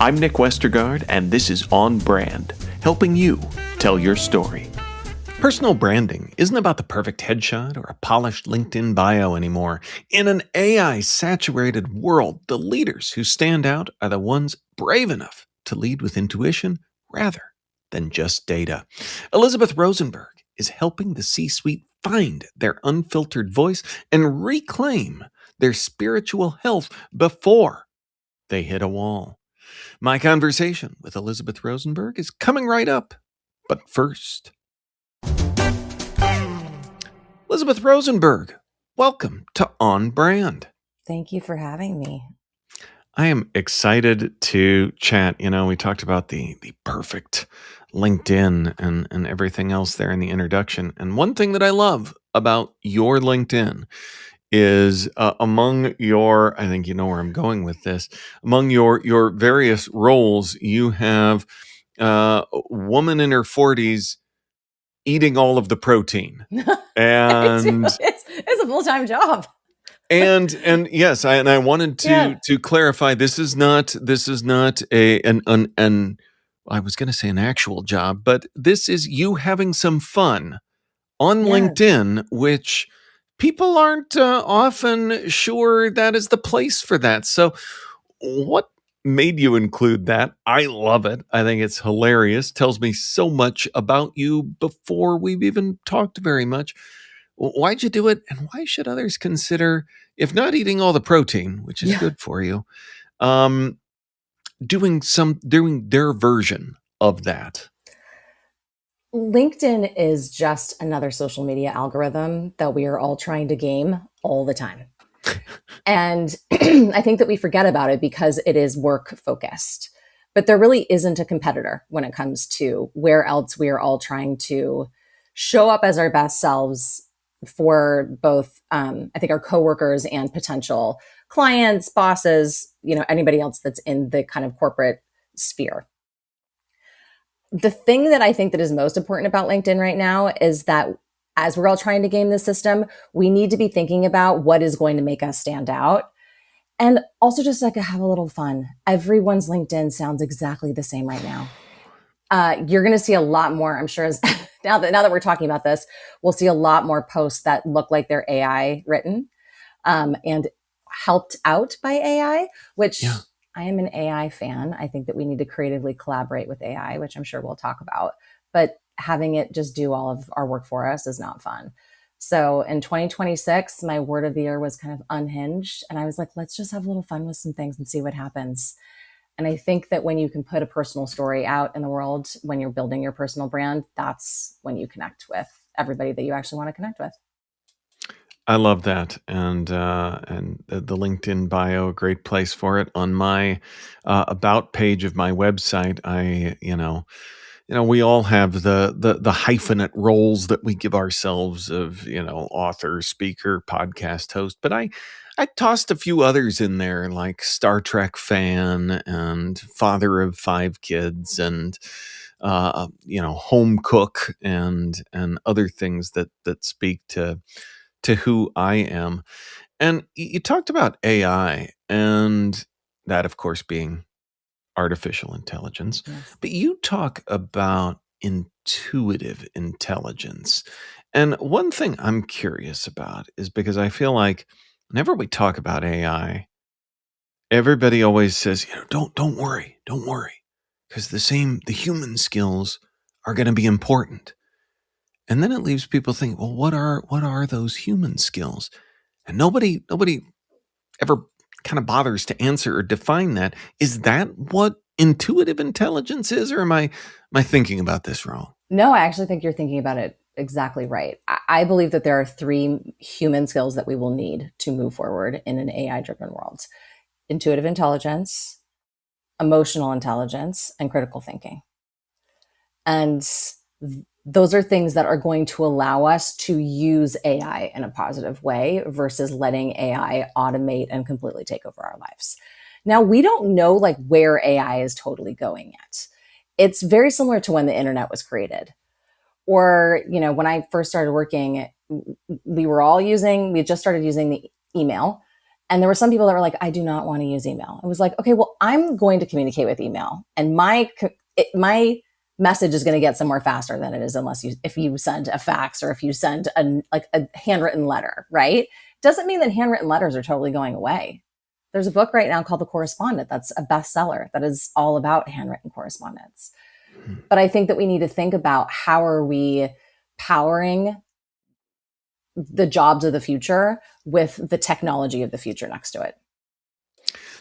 I'm Nick Westergaard, and this is On Brand, helping you tell your story. Personal branding isn't about the perfect headshot or a polished LinkedIn bio anymore. In an AI-saturated world, the leaders who stand out are the ones brave enough to lead with intuition rather than just data. Elizabeth Rosenberg is helping the C-suite find their unfiltered voice and reclaim their spiritual health before they hit a wall. My conversation with Elizabeth Rosenberg is coming right up. But first, Elizabeth Rosenberg, welcome to On Brand. Thank you for having me. I am excited to chat. You know, we talked about the perfect LinkedIn and everything else there in the introduction. And one thing that I love about your LinkedIn is among your, I think you know where I'm going with this, among your various roles, you have a woman in her 40s eating all of the protein. And it's a full-time job. and yes, I wanted to clarify, this is not an I was going to say an actual job, but this is you having some fun on LinkedIn, which people aren't often sure that is the place for that. So what made you include that? I love it. I think it's hilarious. Tells me so much about you before we've even talked very much. Why'd you do it? And why should others consider, if not eating all the protein, which is good for you, doing their version of that? LinkedIn is just another social media algorithm that we are all trying to game all the time. And I think that we forget about it because it is work focused. But there really isn't a competitor when it comes to where else we are all trying to show up as our best selves for both, I think, our coworkers and potential clients, bosses, anybody else that's in the kind of corporate sphere. The thing that I think that is most important about LinkedIn right now is that as we're all trying to game the system, we need to be thinking about what is going to make us stand out. And also just like have a little fun. Everyone's LinkedIn sounds exactly the same right now. You're going to see a lot more, I'm sure, now that we're talking about this, we'll see a lot more posts that look like they're AI written and helped out by AI, which I am an AI fan. I think that we need to creatively collaborate with AI, which I'm sure we'll talk about. But having it just do all of our work for us is not fun. So in 2026, my word of the year was kind of unhinged. And I was like, let's just have a little fun with some things and see what happens. And I think that when you can put a personal story out in the world, when you're building your personal brand, that's when you connect with everybody that you actually want to connect with. I love that. And the LinkedIn bio, a great place for it. On my about page of my website, we all have the hyphenate roles that we give ourselves of, author, speaker, podcast host. But I tossed a few others in there, like Star Trek fan and father of 5 kids and, home cook and other things that speak to who I am. And you talked about AI and that, of course, being artificial intelligence, but you talk about intuitive intelligence. And one thing I'm curious about is because I feel like whenever we talk about AI, everybody always says, don't worry, because the human skills are going to be important. And then it leaves people thinking, well, what are those human skills? And nobody ever kind of bothers to answer or define that. Is that what intuitive intelligence is, or am I thinking about this wrong? No, I actually think you're thinking about it exactly right. I believe that there are 3 human skills that we will need to move forward in an AI-driven world: intuitive intelligence, emotional intelligence, and critical thinking. And those are things that are going to allow us to use AI in a positive way versus letting AI automate and completely take over our lives. Now, we don't know where AI is totally going yet. It's very similar to when the internet was created. Or, when I first started working, we just started using the email. And there were some people that were like, I do not want to use email. I was like, okay, well, I'm going to communicate with email, and my message is going to get somewhere faster than it is if you send a fax or if you send a handwritten letter, right? Doesn't mean that handwritten letters are totally going away. There's a book right now called The Correspondent that's a bestseller that is all about handwritten correspondence. But I think that we need to think about, how are we powering the jobs of the future with the technology of the future next to it.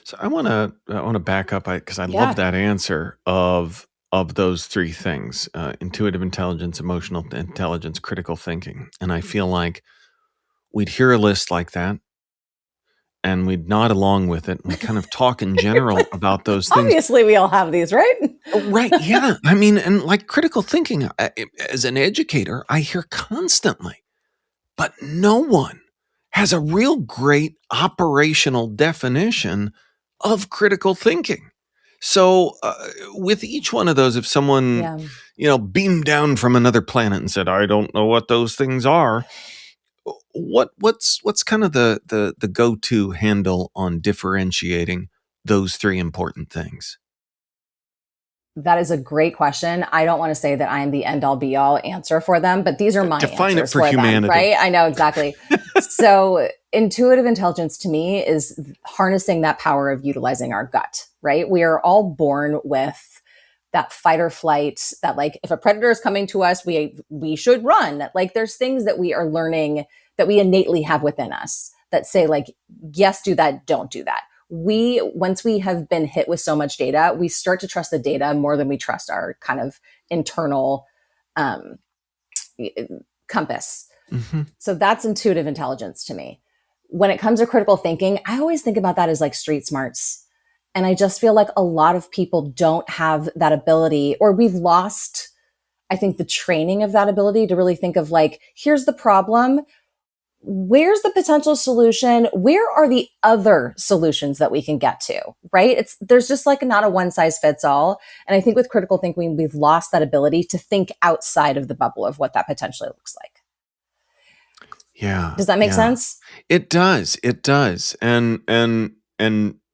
So I want to back up because I love Yeah. that answer of those three things: intuitive intelligence, emotional intelligence, critical thinking. And I feel like we'd hear a list like that, and we'd nod along with it, and we kind of talk in general about those things. Obviously, we all have these, right? Right? Yeah. I mean, and like critical thinking, as an educator, I hear constantly, but no one has a real great operational definition of critical thinking. So with each one of those, if someone, beamed down from another planet and said, I don't know what those things are, what's kind of the go-to handle on differentiating those three important things? That is a great question. I don't want to say that I am the end all be all answer for them, but these are my Define it answers for humanity. them, right? I know exactly. So intuitive intelligence to me is harnessing that power of utilizing our gut, right? We are all born with that fight or flight, that like, if a predator is coming to us, we should run. Like there's things that we are learning that we innately have within us that say like, yes, do that, don't do that. Once we have been hit with so much data, we start to trust the data more than we trust our kind of internal compass. Mm-hmm. So that's intuitive intelligence to me. When it comes to critical thinking, I always think about that as like street smarts. And I just feel like a lot of people don't have that ability, or we've lost, I think, the training of that ability to really think of like, here's the problem. Where's the potential solution? Where are the other solutions that we can get to, right? There's just like not a one size fits all. And I think with critical thinking, we've lost that ability to think outside of the bubble of what that potentially looks like. Yeah. Does that make sense? It does. It does. And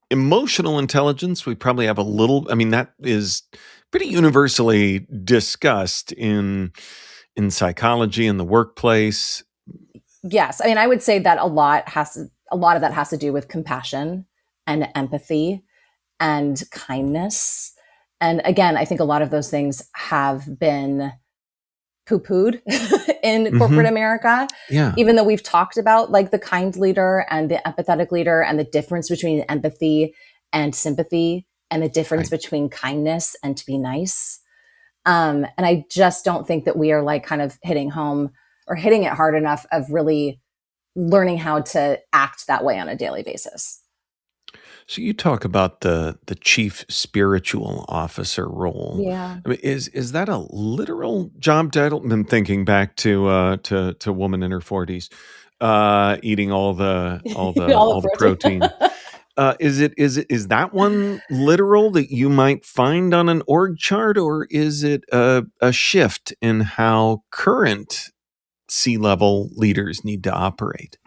emotional intelligence, we probably have a little, I mean, that is pretty universally discussed in psychology, in the workplace. Yes. I mean, I would say that a lot of that has to do with compassion and empathy and kindness. And again, I think a lot of those things have been poo-pooed in corporate America. Yeah. Even though we've talked about like the kind leader and the empathetic leader and the difference between empathy and sympathy and the difference between kindness and to be nice. And I just don't think that we are like kind of hitting home or hitting it hard enough of really learning how to act that way on a daily basis. So you talk about the chief spiritual officer role. Yeah. I mean, is that a literal job title? I'm thinking back to woman in her 40s, eating all the protein. Is that one literal that you might find on an org chart, or is it a shift in how current C-level leaders need to operate?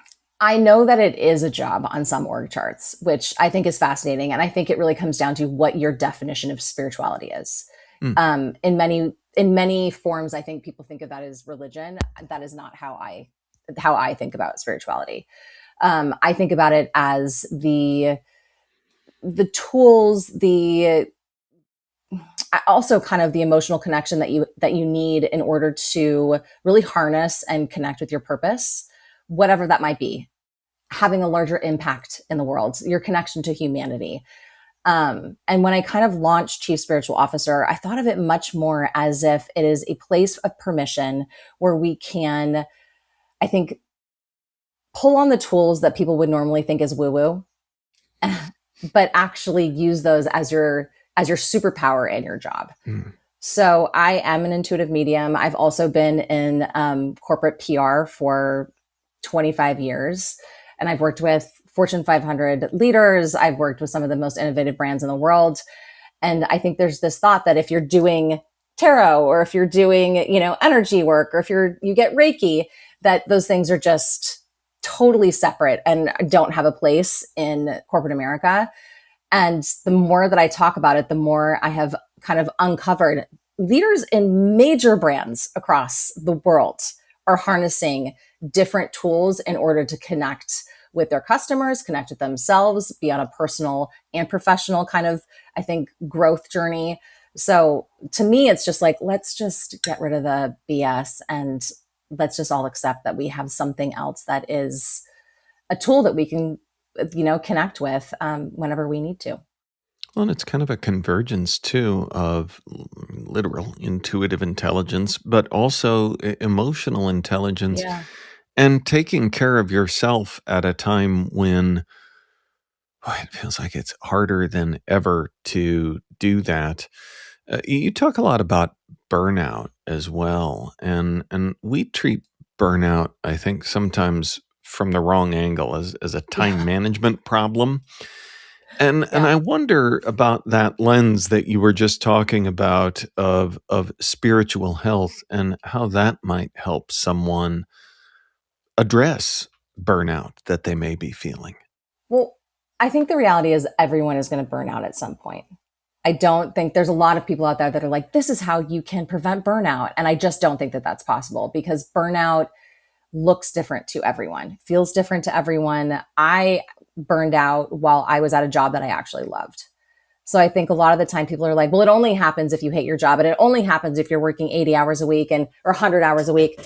I know that it is a job on some org charts, which I think is fascinating. And I think it really comes down to what your definition of spirituality is. In many forms, I think people think of that as religion. That is not how I think about spirituality. I think about it as the tools, also kind of the emotional connection that you need in order to really harness and connect with your purpose, whatever that might be, having a larger impact in the world, your connection to humanity. And when I kind of launched Chief Spiritual Officer, I thought of it much more as if it is a place of permission where we can, I think, pull on the tools that people would normally think is woo-woo, but actually use those as your superpower in your job. So I am an intuitive medium. I've also been in corporate PR for 25 years, and I've worked with Fortune 500 leaders. I've worked with some of the most innovative brands in the world. And I think there's this thought that if you're doing tarot, or if you're doing, energy work, or if you get Reiki, that those things are just totally separate and don't have a place in corporate America. And the more that I talk about it, the more I have kind of uncovered leaders in major brands across the world are harnessing different tools in order to connect with their customers, connect with themselves, be on a personal and professional kind of, I think, growth journey. So to me, it's just like, let's just get rid of the BS and let's just all accept that we have something else that is a tool that we can, connect with whenever we need to. Well, and it's kind of a convergence too of literal intuitive intelligence, but also emotional intelligence Yeah. and taking care of yourself at a time when it feels like it's harder than ever to do that. You talk a lot about burnout as well, and we treat burnout, I think, sometimes from the wrong angle as a time Yeah. management problem. And Yeah. I wonder about that lens that you were just talking about of spiritual health and how that might help someone address burnout that they may be feeling. Well, I think the reality is everyone is going to burn out at some point. I don't think there's a lot of people out there that are like, this is how you can prevent burnout. And I just don't think that that's possible because burnout looks different to everyone, feels different to everyone. I burned out while I was at a job that I actually loved. So I think a lot of the time people are like, well, it only happens if you hate your job and it only happens if you're working 80 hours a week and or 100 hours a week.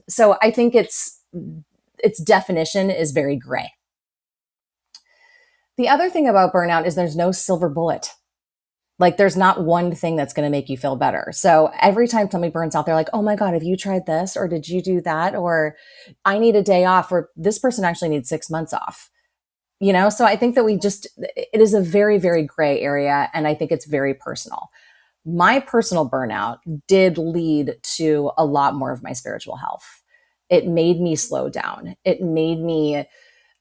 So I think its definition is very gray. The other thing about burnout is there's no silver bullet. Like there's not one thing that's going to make you feel better. So every time somebody burns out, they're like, oh my God, have you tried this? Or did you do that? Or I need a day off, or this person actually needs 6 months off. So I think that it is a very, very gray area. And I think it's very personal. My personal burnout did lead to a lot more of my spiritual health. It made me slow down. It made me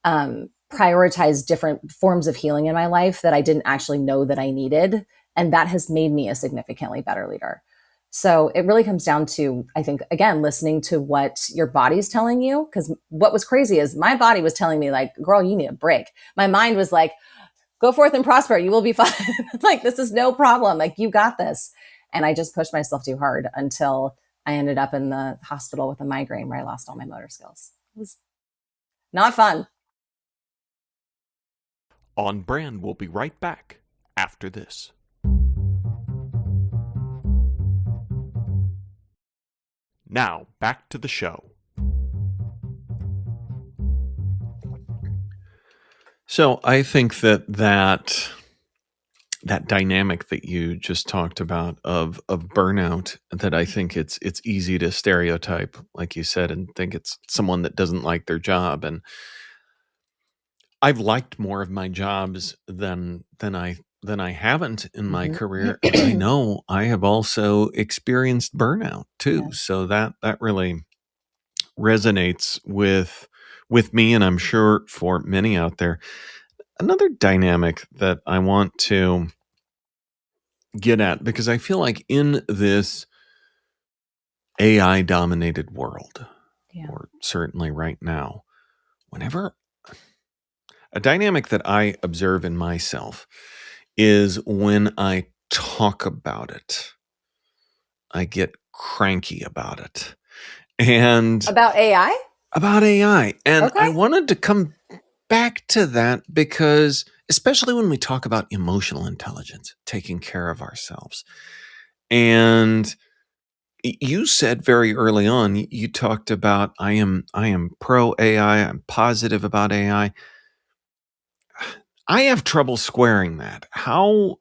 prioritize different forms of healing in my life that I didn't actually know that I needed. And that has made me a significantly better leader. So it really comes down to, I think, again, listening to what your body's telling you. Because what was crazy is my body was telling me, like, girl, you need a break. My mind was like, go forth and prosper. You will be fine. Like, this is no problem. Like, you got this. And I just pushed myself too hard until I ended up in the hospital with a migraine where I lost all my motor skills. It was not fun. On Brand will be right back after this. Now, back to the show. So I think that dynamic that you just talked about of burnout, that I think it's easy to stereotype, like you said, and think it's someone that doesn't like their job. And I've liked more of my jobs than I haven't in my Mm-hmm. career, and I know I have also experienced burnout Yeah. too. So that really resonates with me, and I'm sure for many out there. Another dynamic that I want to get at, because I feel like in this AI dominated world, Yeah. or certainly right now, whenever a dynamic that I observe in myself is when I talk about it, I get cranky about it. And About AI? about AI. And I Okay. wanted to come back to that because, especially when we talk about emotional intelligence, taking care of ourselves. And you said very early on, you talked about I am pro AI, I'm positive about AI. I have trouble squaring that. How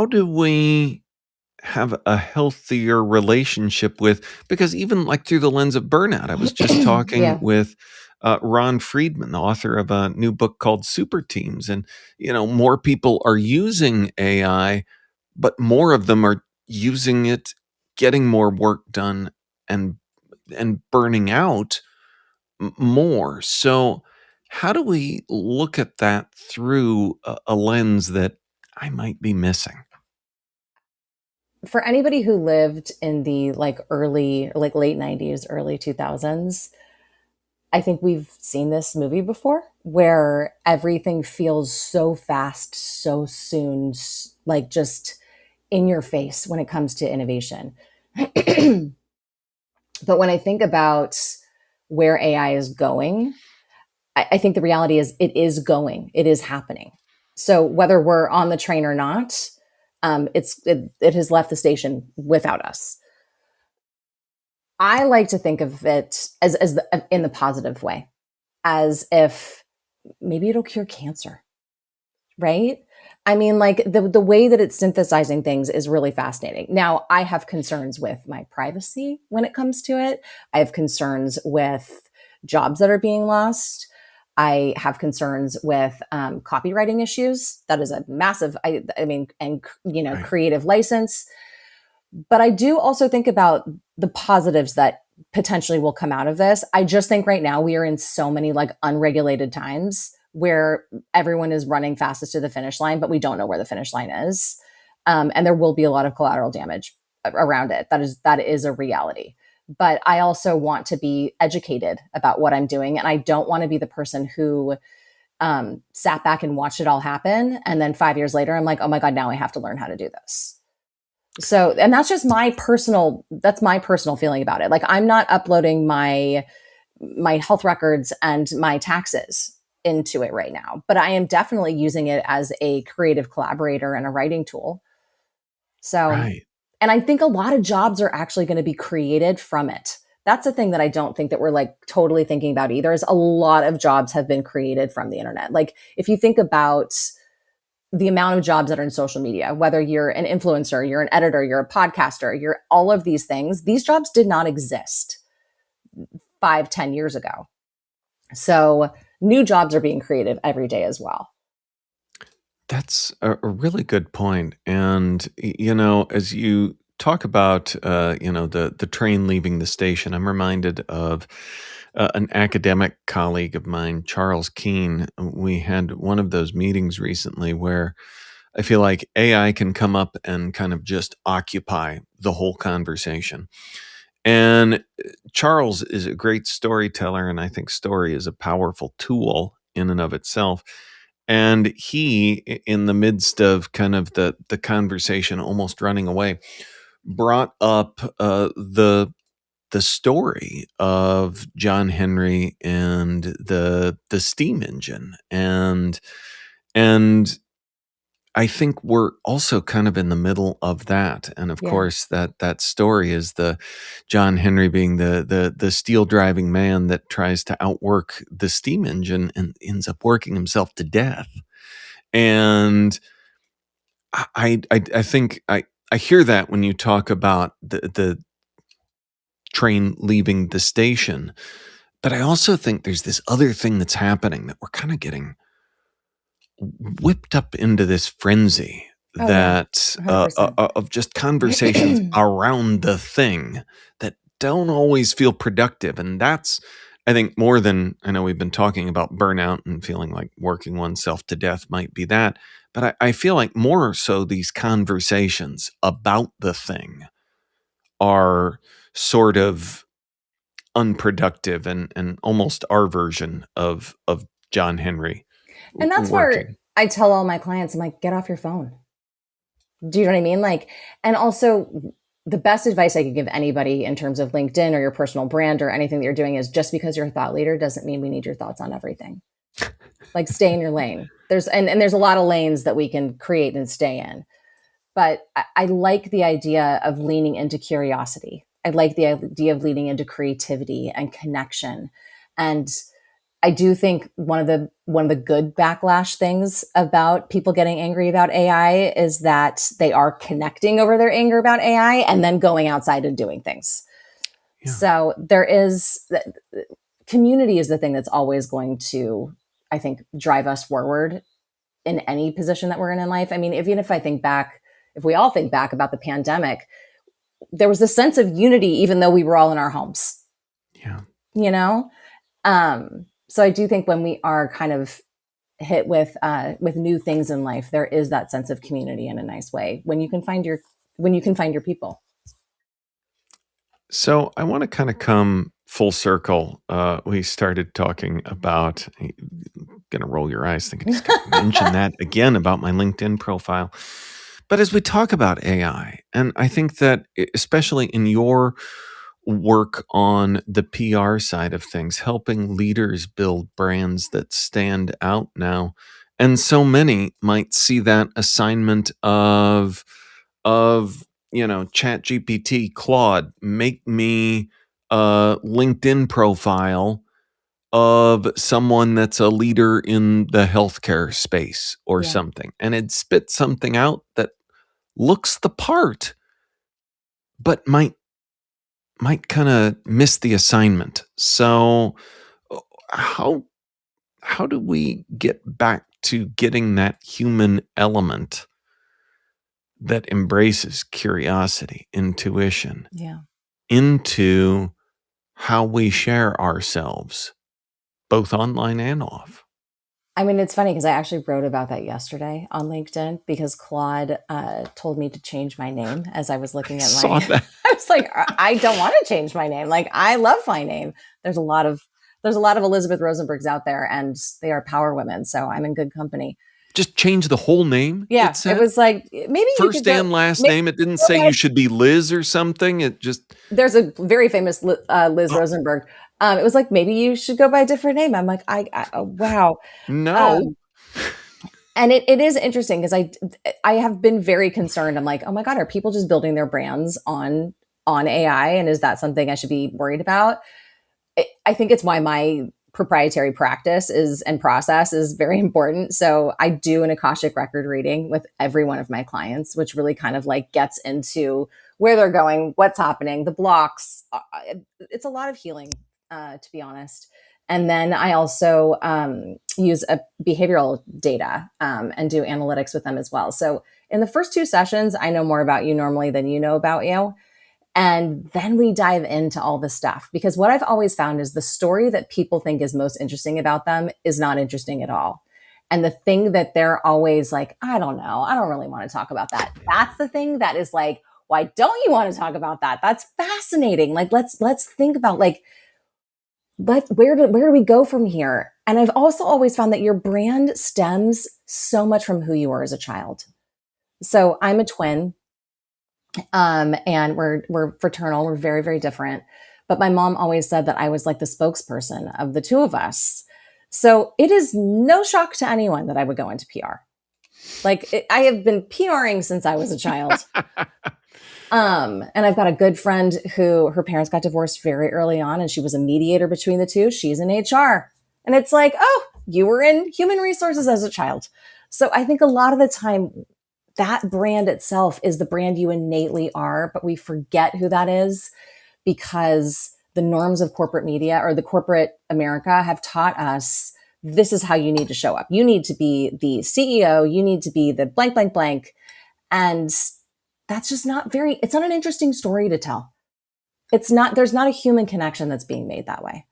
do we have a healthier relationship with, because even like through the lens of burnout, I was just talking Yeah. with Ron Friedman, the author of a new book called Super Teams, and more people are using AI, but more of them are using it, getting more work done, and burning out more. So how do we look at that through a lens that I might be missing? For anybody who lived in the like early, like late 90s, early 2000s, I think we've seen this movie before where everything feels so fast, so soon, like just in your face when it comes to innovation. But when I think about where AI is going, I think the reality is it is going, it is happening. So whether we're on the train or not, it has left the station without us. I like to think of it in the positive way, as if maybe it'll cure cancer, right? I mean, like the way that it's synthesizing things is really fascinating. Now, I have concerns with my privacy when it comes to it. I have concerns with jobs that are being lost. I have concerns with copywriting issues. That is a massive, I mean, and Right. creative license. But I do also think about the positives that potentially will come out of this. I just think right now we are in so many like unregulated times where everyone is running fastest to the finish line, but we don't know where the finish line is. And there will be a lot of collateral damage around it. That is a reality. But I also want to be educated about what I'm doing. And I don't want to be the person who sat back and watched it all happen. And then 5 years later, I'm like, oh my God, now I have to learn how to do this. So, and that's just that's my personal feeling about it. Like I'm not uploading my health records and my taxes into it right now, but I am definitely using it as a creative collaborator and a writing tool. So, Right. and I think a lot of jobs are actually going to be created from it. That's a thing that I don't think that we're like totally thinking about either. Is a lot of jobs have been created from the internet. Like if you think about the amount of jobs that are in social media, whether you're an influencer, you're an editor, you're a podcaster, you're all of these things, these jobs did not exist 5, 10 years ago. So new jobs are being created every day as well. That's a really good point. And, as you talk about, the train leaving the station, I'm reminded of an academic colleague of mine, Charles Keene. We had one of those meetings recently where I feel like AI can come up and kind of just occupy the whole conversation. And Charles is a great storyteller, and I think story is a powerful tool in and of itself. And he, in the midst of kind of the conversation almost running away, brought up the story of John Henry and the steam engine. And I think we're also kind of in the middle of that. And of Yeah. course, that story is the John Henry being the steel driving man that tries to outwork the steam engine and ends up working himself to death. And I think I hear that when you talk about the train leaving the station, but I also think there's this other thing that's happening that we're kind of getting whipped up into this frenzy Oh yeah. that 100%. of just conversations around the thing that don't always feel productive, and that's I think more than I know we've been talking about burnout and feeling like working oneself to death might be that, but I feel like more so these conversations about the thing are sort of unproductive and almost our version of John Henry And that's where working. I tell all my clients, I'm like, get off your phone. Do you know what I mean? Like, and also the best advice I could give anybody in terms of LinkedIn or your personal brand or anything that you're doing is just because you're a thought leader doesn't mean we need your thoughts on everything. Like stay in your lane. And there's a lot of lanes that we can create and stay in. But I like the idea of leaning into curiosity. I like the idea of leaning into creativity and connection. And I do think one of the good backlash things about people getting angry about AI is that they are connecting over their anger about AI and then going outside and doing things. Yeah. So there is community is the thing that's always going to, I think, drive us forward in any position that we're in life. I mean, even if I think back, if we all think back about the pandemic, there was a sense of unity, even though we were all in our homes, Yeah. you know? So I do think when we are kind of hit with new things in life, there is that sense of community in a nice way when you can find your people. So I want to kind of come full circle. We started talking about, gonna roll your eyes thinking he's gonna mention that again about my LinkedIn profile. But as we talk about AI, and I think that especially in your work on the PR side of things, helping leaders build brands that stand out now, and so many might see that assignment of Chat GPT, Claude, make me a LinkedIn profile of someone that's a leader in the healthcare space or Yeah. something, and it spits something out that looks the part, but might kind of miss the assignment. So uh, how how do we get back to getting that human element that embraces curiosity, intuition Yeah. into how we share ourselves, both online and off? I mean, it's funny because I actually wrote about that yesterday on LinkedIn because Claude told me to change my name as I was I looking at saw my. that. I was like, I don't want to change my name. Like, I love my name. There's a lot of Elizabeth Rosenbergs out there, and they are power women, so I'm in good company. Just change the whole name, it Yeah, it said? was like maybe you could First go. and last Maybe name. It didn't go say by. you should be Liz or something. It just, There's a very famous Liz Rosenberg. It was like maybe you should go by a different name. I'm like, oh, wow. no. Um, and it is interesting because I have been very concerned. I'm like, oh my god, are people just building their brands on AI, and is that something I should be worried about? I think it's why my proprietary practice is and process is very important. So I do an Akashic record reading with every one of my clients, which really kind of like gets into where they're going, what's happening, the blocks. It's a lot of healing, to be honest. And then I also use a behavioral data and do analytics with them as well. So in the first two sessions, I know more about you normally than you know about you. And then we dive into all the stuff because what I've always found is the story that people think is most interesting about them is not interesting at all. And the thing that they're always like, I don't know, I don't really want to talk about that. That's the thing that is like, why don't you want to talk about that? That's fascinating. Like, let's think about like, where do we go from here? And I've also always found that your brand stems so much from who you were as a child. So I'm a twin. And we're fraternal. We're very, very different. But my mom always said that I was like the spokesperson of the two of us. So it is no shock to anyone that I would go into PR. I have been PRing since I was a child. And I've got a good friend who her parents got divorced very early on, and she was a mediator between the two. She's in HR. And it's like, oh, you were in human resources as a child. So I think a lot of the time that brand itself is the brand you innately are, but we forget who that is because the norms of corporate media or the corporate America have taught us this is how you need to show up. You need to be the CEO, you need to be the blank, blank, blank. And that's just it's not an interesting story to tell. There's not a human connection that's being made that way.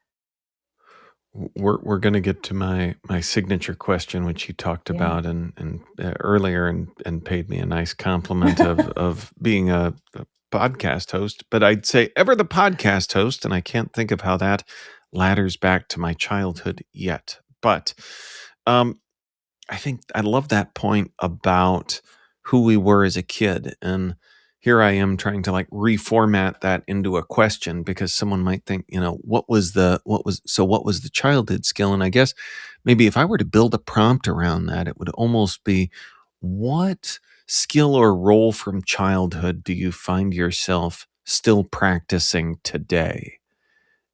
We're going to get to my signature question, which you talked Yeah. about and earlier, and paid me a nice compliment of being a podcast host. But I'd say ever the podcast host, and I can't think of how that ladders back to my childhood yet. But um, I think I love that point about who we were as a kid. And here I am trying to like reformat that into a question because someone might think, what was the childhood skill? And I guess maybe if I were to build a prompt around that, it would almost be, what skill or role from childhood do you find yourself still practicing today?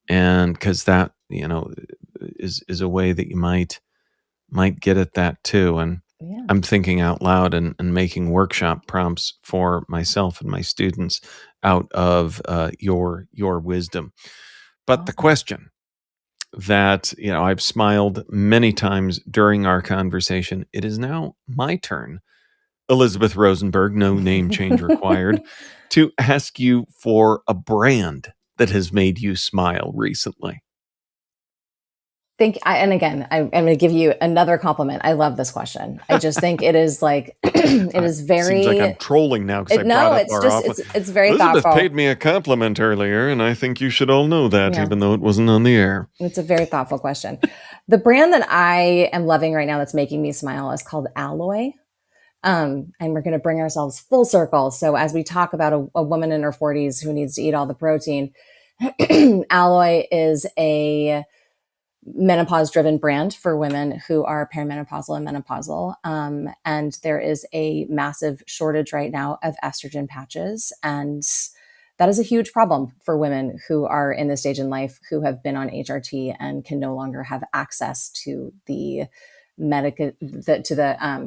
And because that, is a way that you might get at that too. And Yeah. I'm thinking out loud and making workshop prompts for myself and my students out of your wisdom. But the Awesome. question that I've smiled many times during our conversation. It is now my turn, Elizabeth Rosenberg, no name change required, to ask you for a brand that has made you smile recently. And again, I'm going to give you another compliment. I love this question. I just think it is like, it is Seems like I'm very, trolling now because I no, brought up it's our just, office. it's very Elizabeth thoughtful. paid me a compliment earlier, and I think you should all know that, Yeah. even though it wasn't on the air. It's a very thoughtful question. The brand that I am loving right now that's making me smile is called Alloy. And we're going to bring ourselves full circle. So as we talk about a woman in her 40s who needs to eat all the protein, Alloy is a menopause driven brand for women who are perimenopausal and menopausal. And there is a massive shortage right now of estrogen patches. And that is a huge problem for women who are in this stage in life who have been on HRT and can no longer have access to the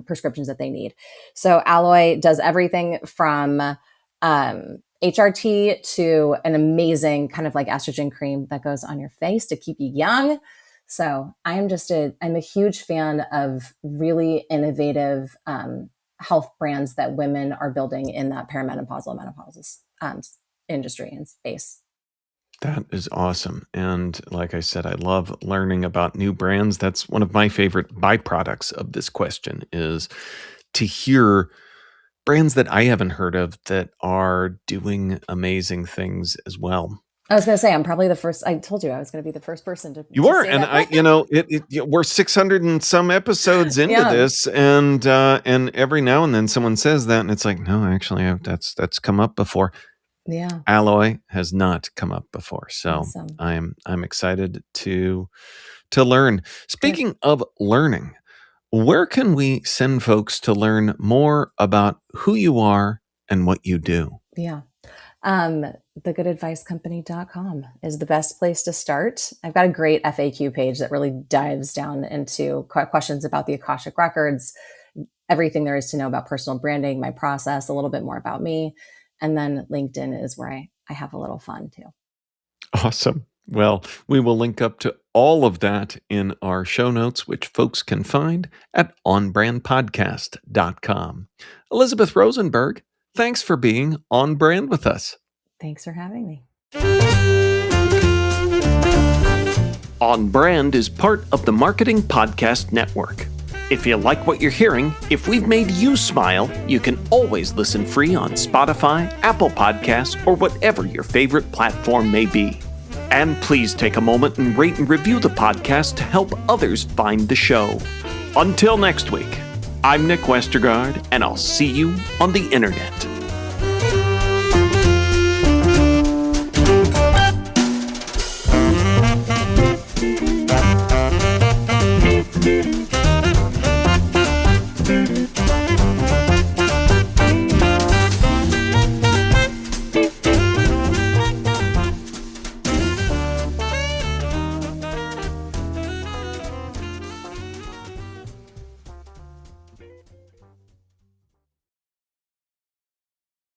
prescriptions that they need. So Alloy does everything from HRT to an amazing kind of like estrogen cream that goes on your face to keep you young. So I'm a huge fan of really innovative health brands that women are building in that perimenopausal menopause industry and space. That is awesome. And like I said, I love learning about new brands. That's one of my favorite byproducts of this question is to hear brands that I haven't heard of that are doing amazing things as well. I was going to say, I'm probably the first. I told you I was going to be the first person to. You are, and we're 600 and some episodes into this, and every now and then someone says that, and it's like, no, actually, that's come up before. Yeah, Alloy has not come up before, so awesome. I'm excited to learn. Speaking of learning, where can we send folks to learn more about who you are and what you do? Yeah. thegoodadvicecompany.com is the best place to start. I've got a great FAQ page that really dives down into questions about the Akashic Records, everything there is to know about personal branding, my process, a little bit more about me. And then LinkedIn is where I have a little fun too. Awesome. Well, we will link up to all of that in our show notes, which folks can find at onbrandpodcast.com. Elizabeth Rosenberg, thanks for being on brand with us. Thanks for having me. On Brand is part of the Marketing Podcast Network. If you like what you're hearing, if we've made you smile, you can always listen free on Spotify, Apple Podcasts, or whatever your favorite platform may be. And please take a moment and rate and review the podcast to help others find the show. Until next week, I'm Nick Westergaard, and I'll see you on the internet. Thank you.